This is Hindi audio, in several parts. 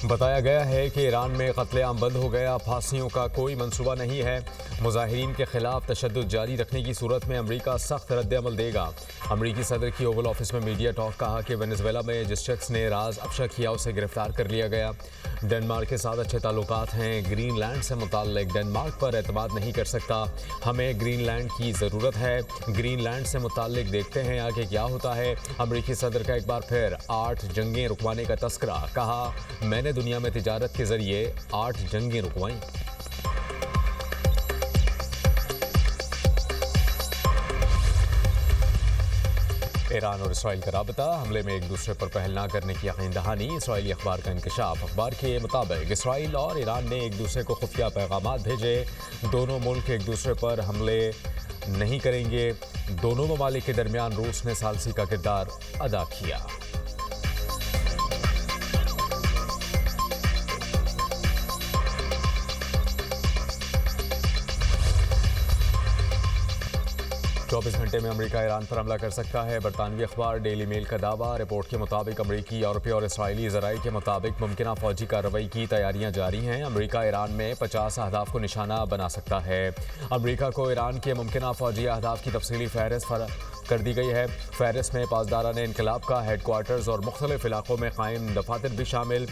बताया गया है कि ईरान में कत्लेआम बंद हो गया, फांसियों का कोई मंसूबा नहीं है। मुजाहिरीन के खिलाफ तशद्दुद जारी रखने की सूरत में अमरीका सख्त रद्द-ए-अमल देगा। अमरीकी सदर की ओवल ऑफिस में मीडिया टॉक कहा कि वेनेजुएला में जिस शख्स ने राज अफशा किया उसे गिरफ्तार कर लिया गया। डेनमार्क के साथ अच्छे ताल्लुकात हैं। ग्रीनलैंड से मुताल्लिक डेनमार्क पर एतमाद नहीं कर सकता। हमें ग्रीनलैंड की ज़रूरत है। ग्रीनलैंड से मुताल्लिक देखते हैं आगे क्या होता है। अमरीकी सदर का एक बार फिर 8 जंगें रुकवाने का तस्करा। कहा, मैंने दुनिया में तिजारत के जरिए 8 जंगें रुकवाई। ईरान और इसराइल का राबता, हमले में एक दूसरे पर पहल न करने की यकीन दहानी। इसराइली अखबार का इंकशाफ। अखबार के मुताबिक इसराइल और ईरान ने एक दूसरे को खुफिया पैगाम भेजे। दोनों मुल्क एक दूसरे पर हमले नहीं करेंगे। दोनों ममालिक के दरमियान रूस ने सालसी का किरदार अदा किया। चौबीस घंटे में अमेरिका ईरान पर हमला कर सकता है। बरतानवी अखबार डेली मेल का दावा। रिपोर्ट के मुताबिक अमेरिकी, यूरोपीय और इसराइली ज़राए के मुताबिक मुमकिन फौजी कार्रवाई की तैयारियां जारी हैं। अमेरिका ईरान में 50 अहदाफ को निशाना बना सकता है। अमेरिका को ईरान के मुमकिन फौजी अहदाफ की तफसीली फहरिस्त कर दी गई है। फहरिस्त में पासदारान इनकलाब का हेडक्वार्टर्स और मुख्तलिफ इलाकों में कायम दफातर भी शामिल।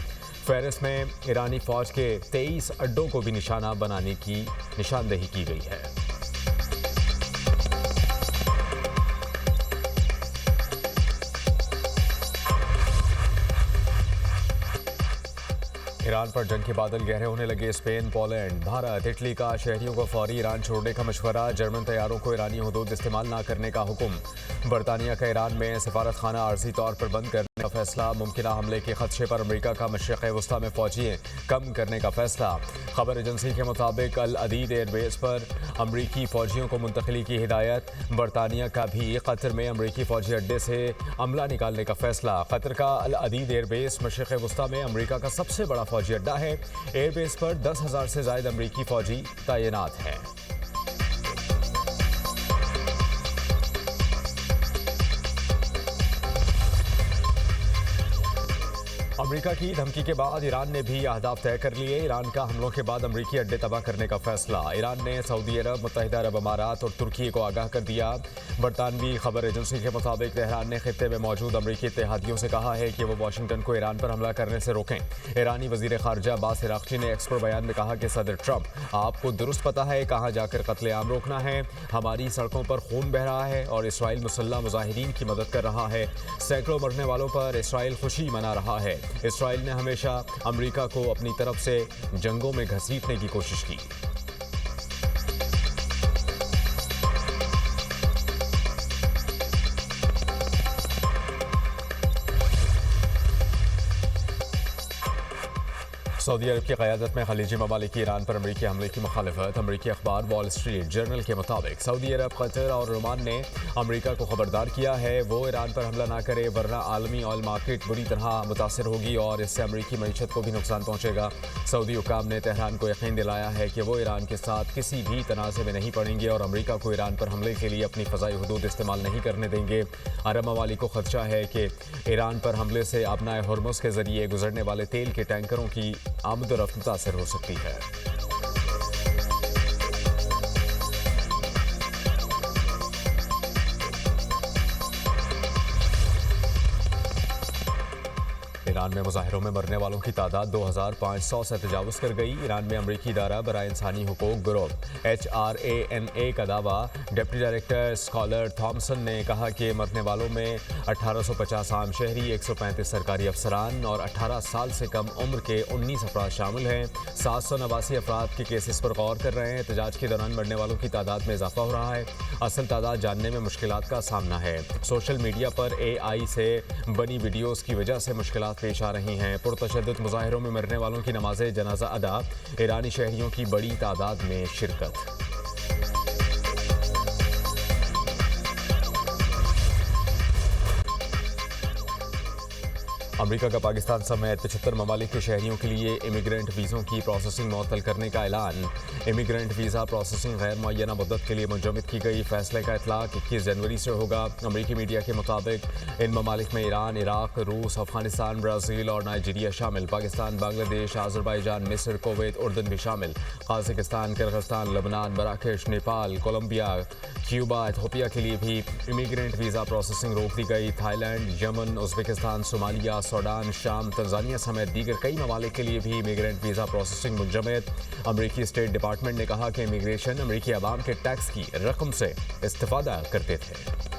फहरिस्त में ईरानी फ़ौज के 23 अड्डों को भी निशाना बनाने की निशानदेही की गई है। ईरान पर जंग के बादल गहरे होने लगे। स्पेन, पोलैंड, भारत, इटली का शहरियों को फौरी ईरान छोड़ने का मशवरा। जर्मन तैयारों को ईरानी हुदूद इस्तेमाल न करने का हुक्म। बरतानिया का ईरान में सफारत खाना आर्जी तौर पर बंद करने का फैसला। मुमकिन हमले के खदशे पर अमेरिका का मशरिक़ वस्ता में फौजियाँ कम करने का फैसला। खबर एजेंसी के मुताबिक अल अदीद एयरबेस पर अमरीकी फौजियों को मुंतकली की हिदायत। बरतानिया का भी कतर में अमरीकी फौजी अड्डे से अमला निकालने का फैसला। कतर का अल अदीद एयरबेस मशरिक़ वस्ता में अमरीका का सबसे बड़ा फौजी अड्डा है। एयरबेस पर 10,000 से ज्यादा अमरीकी फौजी तैनात हैं। अमेरिका की धमकी के बाद ईरान ने भी अहदाफ तय कर लिए। ईरान का हमलों के बाद अमरीकी अड्डे तबाह करने का फैसला। ईरान ने सऊदी अरब, मुत्तहिदा अरब अमारात और तुर्की को आगाह कर दिया। बरतानवी खबर एजेंसी के मुताबिक तेहरान ने खित्ते में मौजूद अमरीकी इत्तेहादियों से कहा है कि वो वाशिंगटन को ईरान पर हमला करने से रोकें। ईरानी वजीर खारजा अब्बास इराक्ची ने एक्स पर बयान में कहा कि सदर ट्रंप, आपको दुरुस्त पता है कहाँ जाकर कत्लेआम रोकना है। हमारी सड़कों पर खून बह रहा है और इसराइल मुसल्लह मुजाहिरीन की मदद कर रहा है। सैकड़ों मरने वालों पर इसराइल खुशी मना रहा है। इसराइल ने हमेशा अमेरिका को अपनी तरफ से जंगों में घसीटने की कोशिश की। सऊदी अरब की क़यादत में खलीजी ममालिक की ईरान पर अमरीकी हमले की मुखालिफत। अमरीकी अखबार वॉल स्ट्रीट जर्नल के मुताबिक सऊदी अरब, कतर और ओमान ने अमरीका को खबरदार किया है वो ईरान पर हमला ना करे, वरना आलमी ऑयल मार्केट बुरी तरह मुतासर होगी और इससे अमरीकी मईशत को भी नुकसान पहुँचेगा। सऊदी हुकाम ने तेहरान को यकीन दिलाया है कि वो ईरान के साथ किसी भी तनाज़े में नहीं पड़ेंगे और अमरीका को ईरान पर हमले के लिए अपनी फ़ज़ाई हुदूद इस्तेमाल नहीं करने देंगे। अरब ममालिक को खदशा है कि ईरान पर हमले से अपना हॉर्मुज़ के ज़रिए गुजरने वाले तेल के टैंकरों की आमद-ओ-रफ्त मुतासर हो सकती है। ईरान में मुजाहिरों में मरने वालों की तादाद 2,500 से तजावुज़ कर गई। ईरान में अमरीकी इदारा बराए इंसानी हुकूक ग्रुप HRANA का दावा। डिप्टी डायरेक्टर स्कॉलर थॉमसन ने कहा कि मरने वालों में 1850 आम शहरी, 135 सरकारी अफसरान और 18 साल से कम उम्र के 19 अफराद शामिल हैं। 789 अफराद के केसेस पर गौर कर रहे हैं। एहतजाज के दौरान मरने वालों की तादाद में इजाफा हो रहा है। असल तादाद जानने में मुश्किलात का सामना है। सोशल मीडिया पर AI से बनी वीडियोज़ की वजह से मुश्किलात पेश आ रही हैं। पुरतशद्दुद मुजाहिरों में मरने वालों की नमाज़े जनाजा अदा। ईरानी शहरियों की बड़ी तादाद में शिरकत। अमेरिका का पाकिस्तान समेत 75 ममालिक के शहरियों के लिए इमिग्रेंट वीज़ों की प्रोसेसिंग मुअत्तल करने का ऐलान। इमिग्रेंट वीज़ा प्रोसेसिंग गैर मुअय्यना मुद्दत के लिए मुंजमद की गई। फैसले का इतलाक 21 जनवरी से होगा। अमेरिकी मीडिया के मुताबिक इन ममालिक में ईरान, इराक, रूस, अफगानिस्तान, ब्राज़ील और नाइजीरिया शामिल। पाकिस्तान, बांग्लादेश, आज़रबाईजान, मिस्र, कुवैत, उर्दन भी शामिल। कज़ाकिस्तान, किर्गिस्तान, लेबनान, मराकेश, नेपाल, कोलंबिया, क्यूबा, इथियोपिया के लिए भी इमिग्रेंट वीज़ा प्रोसेसिंग रोक दी गई। Thailand, Yemen, Uzbekistan, Somalia, Sudan, शाम, तंजानिया समेत दीगर कई ममालिक के लिए भी इमिग्रेंट वीज़ा प्रोसेसिंग मुंजमद। अमरीकी स्टेट डिपार्टमेंट ने कहा कि इमिग्रेशन अमरीकी अवाम के टैक्स की रकम से इस्तेफादा करते थे।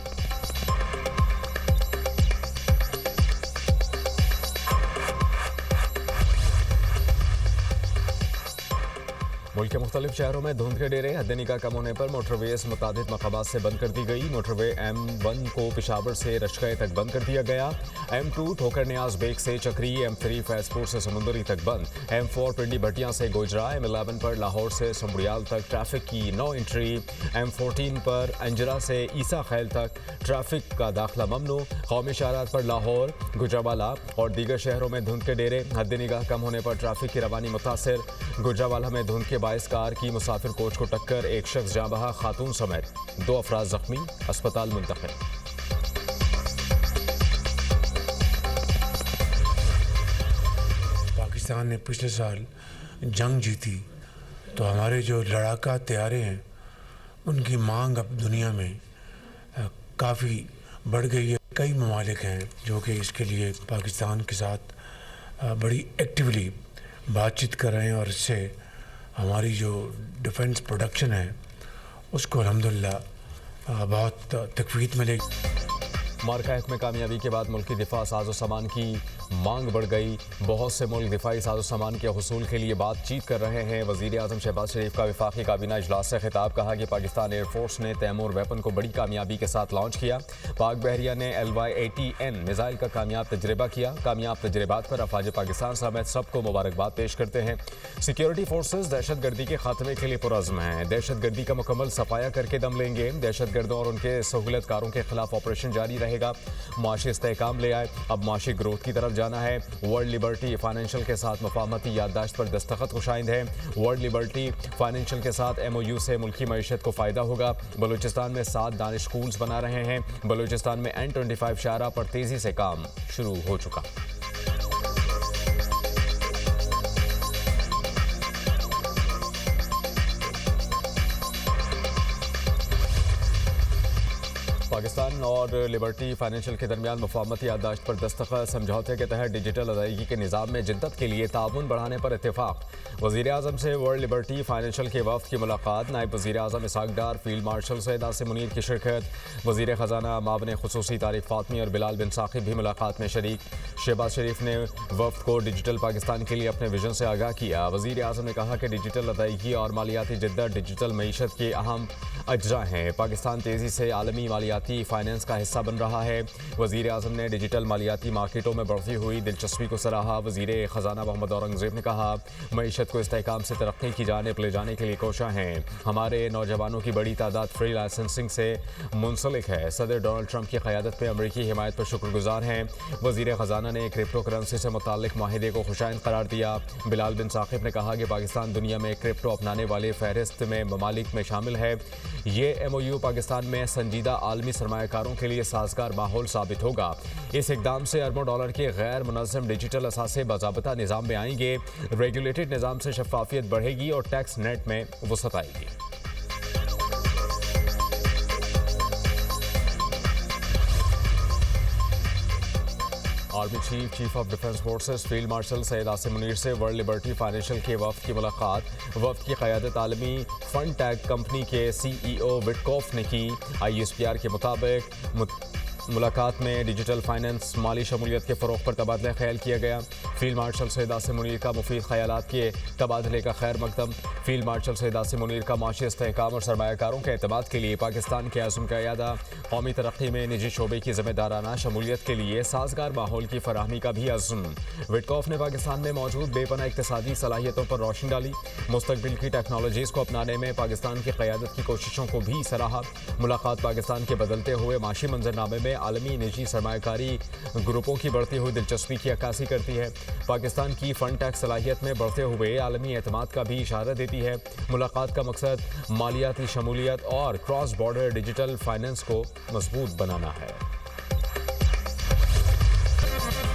मुल्क के मुख्तलिफ शहरों में धुंध के डेरे। हद निगाह कम होने पर मोटरवेज मुतादिद मकामात से बंद कर दी गई। मोटरवे M1 को पिशावर से रशका तक बंद कर दिया गया। M2 ठोकर न्याज बेग से चक्री, M3 फैजपुर से समुंदरी तक बंद। M4 पिंडी भटिया से गोजरा, M11 पर लाहौर से समबुरियाल तक ट्रैफिक की नो एंट्री। M14 पर अंजरा से ईसा खैल तक ट्रैफिक का दाखिला ममनू। कौमी शहरात पर लाहौर, गुजरावाला और दीगर शहरों में धुंध के डेरे। हद निगाह कम होने पर ट्रैफिक की रवानी मुतासर। गुजरावाला में धुंध के बाइस कार की मुसाफिर कोच को टक्कर, एक शख्स जाँ बहा, खातून समेत 2 अफराद जख्मी, अस्पताल मुंतकिल। पाकिस्तान ने पिछले साल जंग जीती तो हमारे जो लड़ाका तैयारे हैं उनकी मांग अब दुनिया में काफ़ी बढ़ गई है। कई ममालिक हैं जो कि इसके लिए पाकिस्तान के साथ बड़ी एक्टिवली बातचीत कर रहे हैं और इससे हमारी जो डिफेंस प्रोडक्शन है उसको अल्हम्दुलिल्लाह बहुत तकवीत मिलेगी। मार्का में कामयाबी के बाद मुल्की दिफा साजो सामान की मांग बढ़ गई। बहुत से मुल्क दिफाई साजो सामान के हुसूल के लिए बातचीत कर रहे हैं। वज़ीर आज़म शहबाज शरीफ का वफाकी काबीना इजलास से खिताब। कहा कि पाकिस्तान एयरफोर्स ने तैमूर वेपन को बड़ी कामयाबी के साथ लॉन्च किया। पाक बहरिया ने LY-80N मिसाइल का कामयाब तजर्बा किया। कामयाब तजर्बात पर अफवाज पाकिस्तान समेत सबको मुबारकबाद पेश करते हैं। सिक्योरिटी फोर्सेज दहशत गर्दी के खात्मे के लिए पुरज़्म हैं। दहशत गर्दी का मुकम्मल सफाया करके दम लेंगे। दहशत गर्दों और उनके सहूलतकारों के खिलाफ ऑपरेशन जारी रहेगा। माशी इस्तेहकाम ले आए, अब माशी ग्रोथ की तरफ जाना है। वर्ल्ड लिबर्टी फाइनेंशियल के साथ मुफाहमती याददाश्त पर दस्तखत खुशाइंद है। वर्ल्ड लिबर्टी फाइनेंशियल के साथ MOU से मुल्की मईशत को फ़ायदा होगा। बलूचिस्तान में 7 दानिश स्कूल्स बना रहे हैं। बलूचिस्तान में N25 शाहरा पर तेज़ी से काम शुरू हो चुका। पाकिस्तान और लिबर्टी फाइनेंशियल के दरमियान मुफाहमती याददाश्त पर दस्तखत। समझौते के तहत डिजिटल अदायगी के निज़ाम में जिद्दत के लिए ताउन बढ़ाने पर इत्तेफाक। वज़ीर आज़म से वर्ल्ड लिबर्टी फाइनेंशियल के वफ़द की मुलाकात। नायब वज़ीर आज़म इसहाक डार, फील्ड मार्शल सैयद आसिम मुनीर की शिरकत। वज़ीर ख़जाना मावन खुसूसी तारिक फ़ातमी और बिलाल बिन साकिब भी मुलाकात में शरीक। शहबाज शरीफ ने वफ़द को डिजिटल पाकिस्तान के लिए अपने विजन से आगाह किया। वज़ीर आज़म ने कहा कि डिजिटल अदायगी और मालियाती जिद्दत डिजिटल मईशत के अहम अज्जा हैं। पाकिस्तान तेज़ी से आलमी मालियाती फाइनेंस का हिस्सा बन रहा है। वज़ीर आज़म ने डिजिटल मालियाती मार्केटों में बढ़ती हुई दिलचस्पी को सराहा। वज़ीर ख़जाना मोहम्मद औरंगज़ेब ने कहा, मईशत को इस्तेहकाम से तरक्की की जानिब ले जाने के लिए कोशा हैं। हमारे नौजवानों की बड़ी तादाद फ्री लाइसेंसिंग से मुंसलिक है। सदर डोनाल्ड ट्रंप की क़यादत पर अमरीकी हिमायत पर शुक्रगुजार हैं। वज़ीर ख़जाना ने क्रिप्टो करेंसी से मुताल्लिक़ माहिदे को खुशाइंद करार दिया। बिलाल बिन साकिब ने कहा कि पाकिस्तान दुनिया में क्रिप्टो अपनाने वाले फहरिस्त में ममालिक में शामिल है। ये MOU पाकिस्तान में संजीदा आलमी सरमायाकारों के लिए साजगार माहौल साबित होगा। इस इकदाम से अरबों डॉलर के गैर मुनज़्ज़म डिजिटल असासे बाज़ाब्ता निज़ाम में आएंगे। रेगुलेटेड निज़ाम से शफाफियत बढ़ेगी और टैक्स नेट में वसअत आएगी। Army chief of defence forces field marshal Syed Asim Munir से वर्ल्ड लिबर्टी फाइनेंशियल के वफ़द की मुलाकात। वफ़द की क़यादत आलमी फंड टैग कंपनी के CEO विटकॉफ ने की। ISPR के मुताबिक मुलाकात में डिजिटल फाइनेंस, माली शमूलियत के फ़रोग़ पर तबादला ख्याल किया गया। फील्ड मार्शल सैयद आसिम मुनीर का मुफीद ख़यालात के तबादले का खैर मकदम। फील्ड मार्शल सैयद आसिम मुनीर का माशी इस्तेहकाम और सरमायाकारों के एतमाद के लिए पाकिस्तान के आज़म का इरादा। कौमी तरक्की में निजी शोबे की ज़िम्मेदाराना शमूलियत के लिए साजगार माहौल की फराहमी का भी अज़्म। विटकॉफ ने पाकिस्तान में मौजूद बेपना इक़्तिसादी सलाहियतों पर रोशनी डाली। मुस्तक़बिल की टेक्नोलॉजीज़ को अपनाने में पाकिस्तान की क़यादत की कोशिशों को भी सराहा। मुलाकात पाकिस्तान के बदलते हुए माशी मंजरनामे में आलमी निजी सरमाकारी ग्रुपों की बढ़ती हुई दिलचस्पी की अक्कासी करती है। पाकिस्तान की फंड टैक्स सलाहियत में बढ़ते हुए आलमी एतमाद का भी इशारा देती है। मुलाकात का मकसद मालियाती शमूलियत और क्रॉस बॉर्डर डिजिटल फाइनेंस को मजबूत बनाना है।